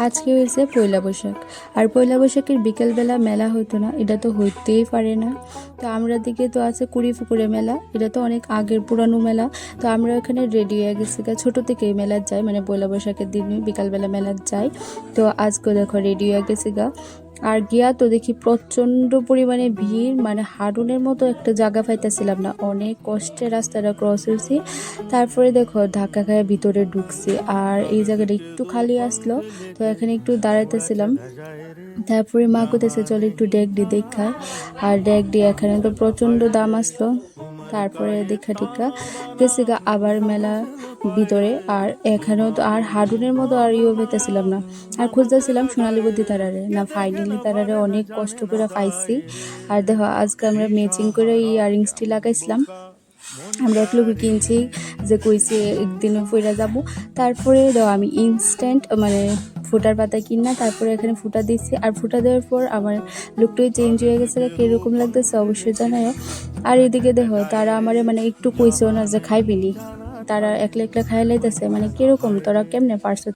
আজকে হয়েছে পয়লা বৈশাখ। আর পয়লা বৈশাখের বিকেলবেলা মেলা হইতো না, এটা তো হইতেই পারে না। তো আমরা দিকে তো আছে কুড়িপুকুরে মেলা, এটা তো অনেক আগের পুরানো মেলা। তো আমরা এখানে রেডি হয়ে গেছি, ছোটো থেকে এই মেলার যাই, মানে পয়লা বৈশাখের দিন বিকালবেলা মেলার যাই। তো আজকে দেখো রেডি হয়ে গেছি আর গিয়া তো দেখি প্রচণ্ড পরিমাণে ভিড়, মানে হাঁটুনের মতো একটা জায়গা পাইতেছিলাম না, অনেক কষ্টে রাস্তাটা ক্রস হয়েছি। তারপরে দেখো ধাক্কা খায় ভিতরে ঢুকছি, আর এই জায়গাটা একটু খালি আসলো, তো এখানে একটু দাঁড়াইতেছিলাম। তারপরে মা কোথাছে চলো একটু ডেক ডি দেখায়, আর ডেক ডি এখানে তো প্রচণ্ড দাম আসলো। তারপরে দেখা টিকা গেছে আবার মেলা ভিতরে, আর এখানেও তো আর হাডুনের মতো আর পেতেছিলাম না, আর খুঁজতেছিলাম সোনালী বুদ্ধি তারারে না, ফাইনালি তারারে অনেক কষ্ট করে পাইছি। আর দেখো আজকে আমরা ম্যাচিং করে ইয়ারিংসটি লাগাইছিলাম, আমরা এক লোকে কিনছি যে কইছে একদিনও ফিরে যাব। তারপরে দাও আমি ইনস্ট্যান্ট মানে ফুটার পাতা কিনা তারপরে এখানে ফুটা দিচ্ছি, আর ফুটা দেওয়ার পর আমার লুকটাই চেঞ্জ হয়ে গেছে, কীরকম লাগতেছে অবশ্যই জানায়। আর এদিকে দেখো তারা আমারে মানে একটু কইছেও না যে খাইবিনি, তারা একলা একলা খাই লাইতেছে, মানে কীরকম তোরা কেমনে পারছো।